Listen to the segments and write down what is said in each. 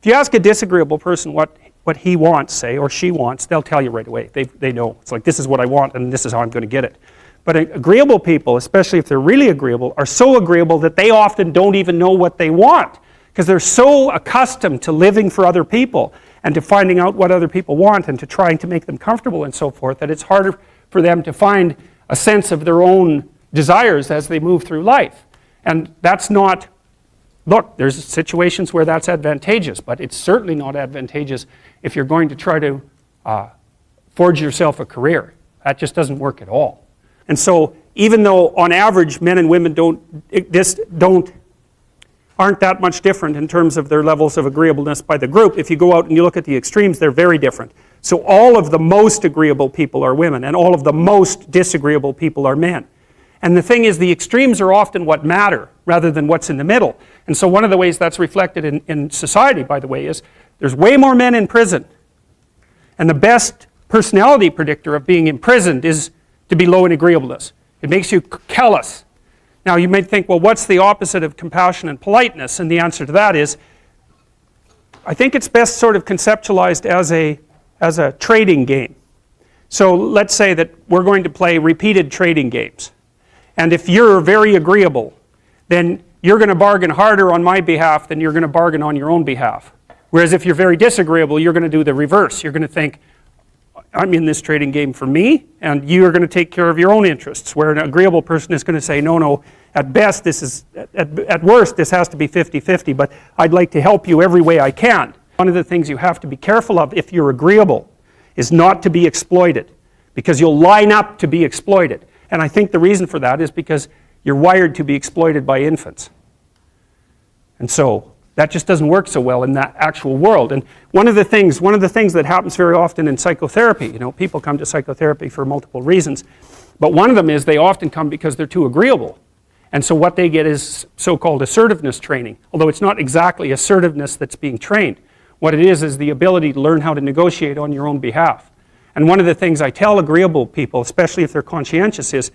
If you ask a disagreeable person what he wants, say, or she wants, they'll tell you right away. They know. It's like, this is what I want, and this is how I'm going to get it. But agreeable people, especially if they're really agreeable, are so agreeable that they often don't even know what they want, because they're so accustomed to living for other people and to finding out what other people want and to trying to make them comfortable and so forth, that it's harder for them to find a sense of their own desires as they move through life. And that's not, look, there's situations where that's advantageous, but it's certainly not advantageous if you're going to try to forge yourself a career. That just doesn't work at all. And so even though on average men and women aren't that much different in terms of their levels of agreeableness by the group, if you go out and you look at the extremes, they're very different. So all of the most agreeable people are women, and all of the most disagreeable people are men. And the thing is, the extremes are often what matter rather than what's in the middle. And so one of the ways that's reflected in society, by the way, is there's way more men in prison. And the best personality predictor of being imprisoned is to be low in agreeableness. It makes you callous. Now you might think, well, what's the opposite of compassion and politeness? And the answer to that is, I think it's best sort of conceptualized as a trading game. So let's say that we're going to play repeated trading games. And if you're very agreeable, then you're going to bargain harder on my behalf than you're going to bargain on your own behalf. Whereas if you're very disagreeable, you're going to do the reverse. You're going to think, I'm in this trading game for me, and you're going to take care of your own interests. Where an agreeable person is going to say, no, at best, at worst, this has to be 50-50, but I'd like to help you every way I can. One of the things you have to be careful of if you're agreeable is not to be exploited, because you'll line up to be exploited. And I think the reason for that is because you're wired to be exploited by infants. And so that just doesn't work so well in that actual world. And one of the things that happens very often in psychotherapy, people come to psychotherapy for multiple reasons, but one of them is they often come because they're too agreeable. And so what they get is so-called assertiveness training, although it's not exactly assertiveness that's being trained. What it is the ability to learn how to negotiate on your own behalf. And one of the things I tell agreeable people, especially if they're conscientious, is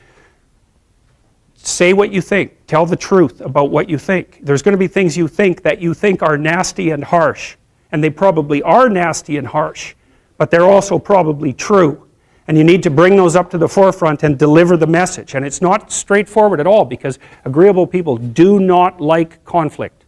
say what you think. Tell the truth about what you think. There's going to be things you think that you think are nasty and harsh. And they probably are nasty and harsh. But they're also probably true. And you need to bring those up to the forefront and deliver the message. And it's not straightforward at all, because agreeable people do not like conflict.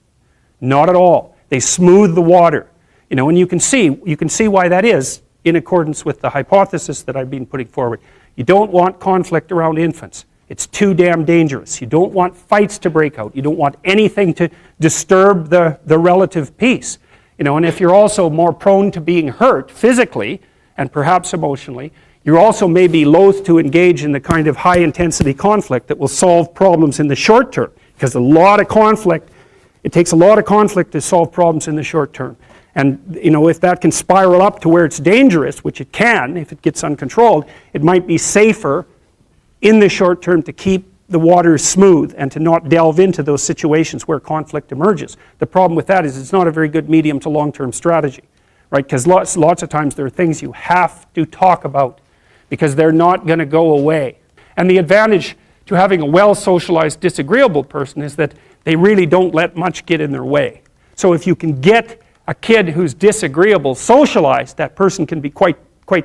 Not at all. They smooth the water. And you can see why that is in accordance with the hypothesis that I've been putting forward. You don't want conflict around infants. It's too damn dangerous. You don't want fights to break out. You don't want anything to disturb the relative peace. And if you're also more prone to being hurt physically and perhaps emotionally, you also may be loath to engage in the kind of high-intensity conflict that will solve problems in the short term. Because it takes a lot of conflict to solve problems in the short term. And if that can spiral up to where it's dangerous, which it can if it gets uncontrolled, it might be safer in the short term to keep the waters smooth and to not delve into those situations where conflict emerges. The problem with that is it's not a very good medium to long-term strategy, right? Because lots of times there are things you have to talk about because they're not going to go away. And the advantage to having a well-socialized disagreeable person is that they really don't let much get in their way. So if you can get a kid who's disagreeable socialized, that person can be quite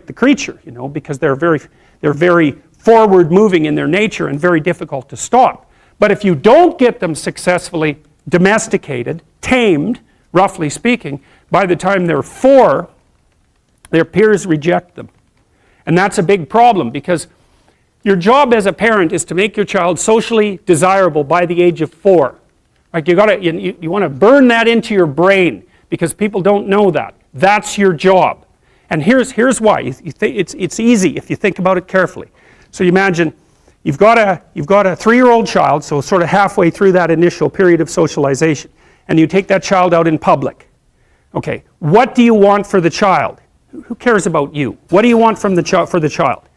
the creature, because they're very forward-moving in their nature and very difficult to stop. But if you don't get them successfully domesticated, tamed, roughly speaking, by the time they're 4, their peers reject them. And that's a big problem, because your job as a parent is to make your child socially desirable by the age of 4. Like you want to burn that into your brain, because people don't know that. That's your job. And here's why. It's easy if you think about it carefully. So you imagine you've got a 3-year-old child, so sort of halfway through that initial period of socialization, and you take that child out in public. Okay, what do you want for the child? Who cares about you? What do you want for the child?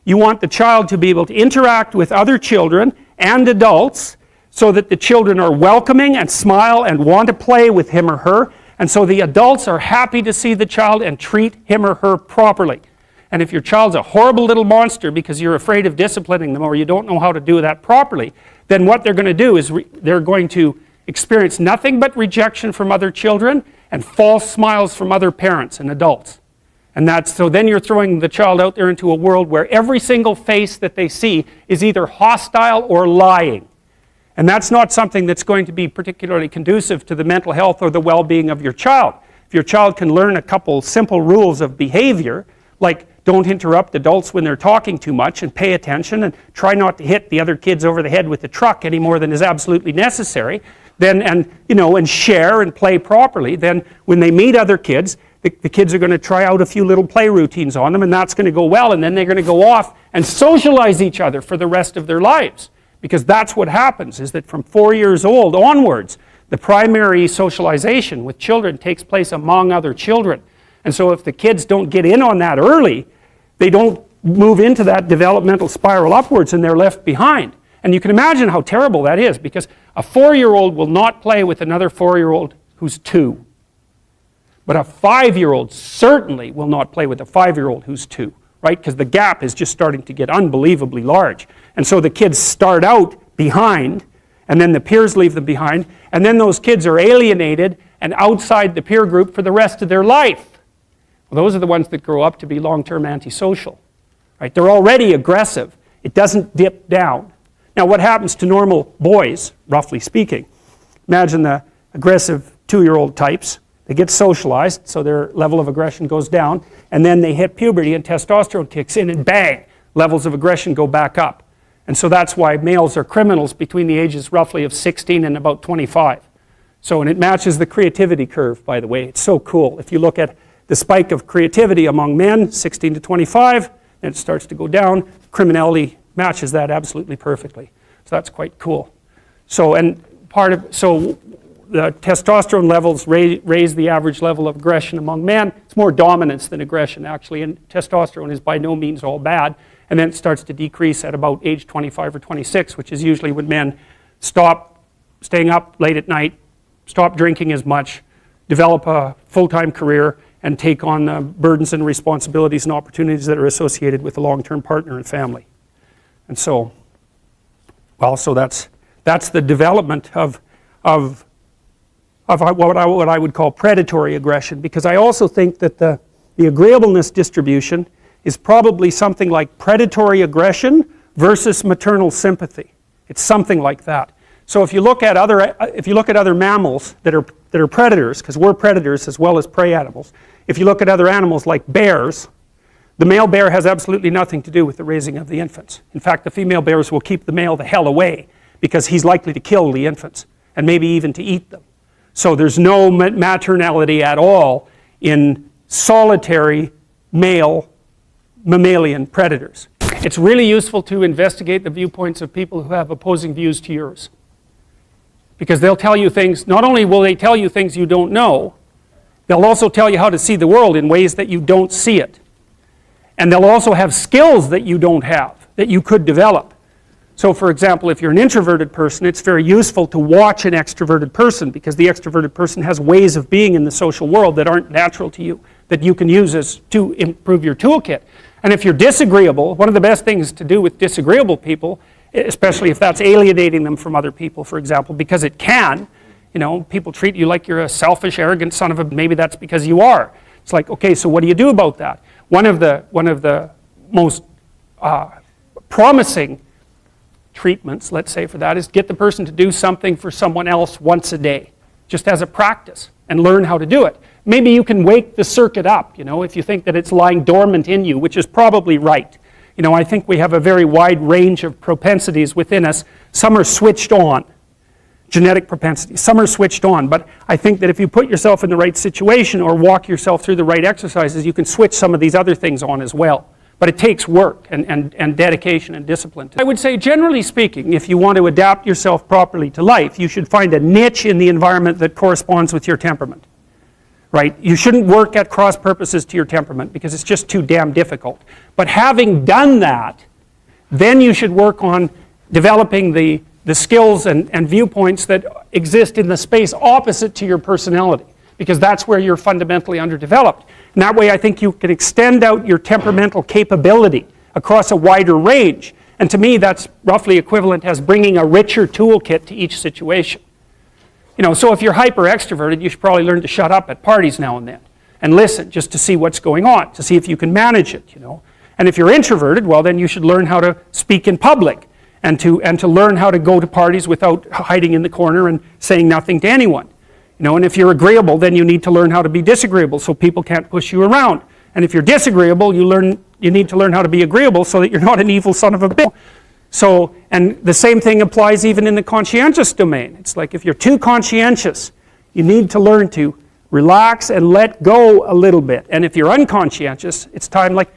You want the child to be able to interact with other children and adults so that the children are welcoming and smile and want to play with him or her, and so the adults are happy to see the child and treat him or her properly. And if your child's a horrible little monster because you're afraid of disciplining them or you don't know how to do that properly, then what they're going to do is they're going to experience nothing but rejection from other children, and false smiles from other parents and adults. And so then you're throwing the child out there into a world where every single face that they see is either hostile or lying. And that's not something that's going to be particularly conducive to the mental health or the well-being of your child. If your child can learn a couple simple rules of behavior, like don't interrupt adults when they're talking too much and pay attention and try not to hit the other kids over the head with the truck any more than is absolutely necessary, then, and share and play properly, then when they meet other kids, the kids are going to try out a few little play routines on them, and that's going to go well, and then they're going to go off and socialize each other for the rest of their lives. Because that's what happens, is that from 4 years old onwards, the primary socialization with children takes place among other children. And so if the kids don't get in on that early, they don't move into that developmental spiral upwards and they're left behind. And you can imagine how terrible that is, because a 4-year-old will not play with another 4-year-old who's 2. But a 5-year-old certainly will not play with a 5-year-old who's 2, right? Because the gap is just starting to get unbelievably large. And so the kids start out behind, and then the peers leave them behind, and then those kids are alienated and outside the peer group for the rest of their life. Well, those are the ones that grow up to be long-term antisocial, right? They're already aggressive. It doesn't dip down. Now, what happens to normal boys, roughly speaking? Imagine the aggressive 2-year-old types. They get socialized, so their level of aggression goes down, and then they hit puberty and testosterone kicks in, and bang, levels of aggression go back up. And so that's why males are criminals between the ages roughly of 16 and about 25. So, and it matches the creativity curve, by the way. It's so cool. If you look at the spike of creativity among men, 16 to 25, then it starts to go down. Criminality matches that absolutely perfectly. So that's quite cool. So, and so the testosterone levels raise the average level of aggression among men. It's more dominance than aggression, actually, and testosterone is by no means all bad. And then it starts to decrease at about age 25 or 26, which is usually when men stop staying up late at night, stop drinking as much, develop a full-time career, and take on the burdens and responsibilities and opportunities that are associated with a long-term partner and family. And so, well, so that's the development of what I would call predatory aggression, because I also think that the agreeableness distribution is probably something like predatory aggression versus maternal sympathy. It's something like that. So if you look at other mammals that are predators, because we're predators as well as prey animals, if you look at other animals like bears, the male bear has absolutely nothing to do with the raising of the infants. In fact, the female bears will keep the male the hell away because he's likely to kill the infants and maybe even to eat them. So there's no maternality at all in solitary male mammalian predators. It's really useful to investigate the viewpoints of people who have opposing views to yours. Because they'll tell you things, not only will they tell you things you don't know, they'll also tell you how to see the world in ways that you don't see it. And they'll also have skills that you don't have, that you could develop. So for example, if you're an introverted person, it's very useful to watch an extroverted person, because the extroverted person has ways of being in the social world that aren't natural to you, that you can use to improve your toolkit. And if you're disagreeable, one of the best things to do with disagreeable people, especially if that's alienating them from other people, for example, because it can, people treat you like you're a selfish, arrogant son of a, maybe that's because you are. It's like, okay, so what do you do about that? One of the most promising treatments, let's say, for that is get the person to do something for someone else once a day, just as a practice, and learn how to do it. Maybe you can wake the circuit up, if you think that it's lying dormant in you, which is probably right. I think we have a very wide range of propensities within us. Some are switched on, genetic propensities. Some are switched on, but I think that if you put yourself in the right situation or walk yourself through the right exercises, you can switch some of these other things on as well. But it takes work and dedication and discipline. I would say, generally speaking, if you want to adapt yourself properly to life, you should find a niche in the environment that corresponds with your temperament. Right? You shouldn't work at cross purposes to your temperament because it's just too damn difficult. But having done that, then you should work on developing the skills and viewpoints that exist in the space opposite to your personality, because that's where you're fundamentally underdeveloped. And that way I think you can extend out your temperamental capability across a wider range. And to me that's roughly equivalent as bringing a richer toolkit to each situation. You know, so if you're hyper extroverted, you should probably learn to shut up at parties now and then and listen just to see what's going on, to see if you can manage it, you know. And if you're introverted, well, then you should learn how to speak in public and to learn how to go to parties without hiding in the corner and saying nothing to anyone. You know, and if you're agreeable, then you need to learn how to be disagreeable so people can't push you around. And if you're disagreeable, you need to learn how to be agreeable so that you're not an evil son of a bitch. So, and the same thing applies even in the conscientious domain. It's like if you're too conscientious, you need to learn to relax and let go a little bit. And if you're unconscientious, it's time like,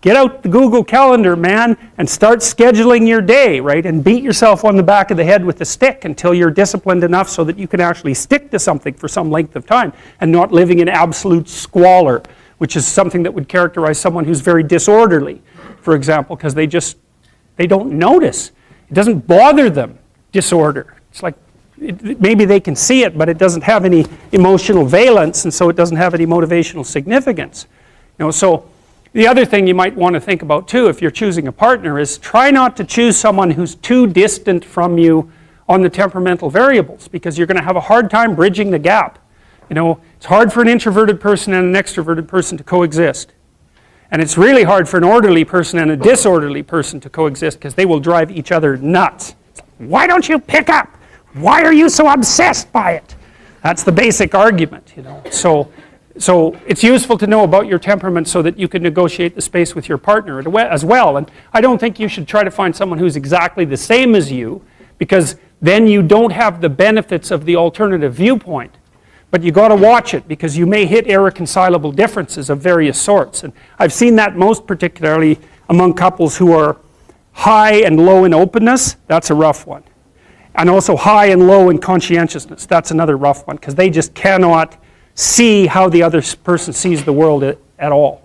get out the Google Calendar, man, and start scheduling your day, right? And beat yourself on the back of the head with a stick until you're disciplined enough so that you can actually stick to something for some length of time and not living in absolute squalor, which is something that would characterize someone who's very disorderly, for example, because they don't notice. It doesn't bother them, disorder. It's like, maybe they can see it, but it doesn't have any emotional valence, and so it doesn't have any motivational significance. You know, so the other thing you might want to think about too, if you're choosing a partner, is try not to choose someone who's too distant from you on the temperamental variables, because you're going to have a hard time bridging the gap. You know, it's hard for an introverted person and an extroverted person to coexist. And it's really hard for an orderly person and a disorderly person to coexist because they will drive each other nuts. Why don't you pick up? Why are you so obsessed by it? That's the basic argument, you know. So it's useful to know about your temperament so that you can negotiate the space with your partner as well. And I don't think you should try to find someone who's exactly the same as you, because then you don't have the benefits of the alternative viewpoint. But you got to watch it, because you may hit irreconcilable differences of various sorts. And I've seen that most particularly among couples who are high and low in openness. That's a rough one. And also high and low in conscientiousness. That's another rough one, because they just cannot see how the other person sees the world at all.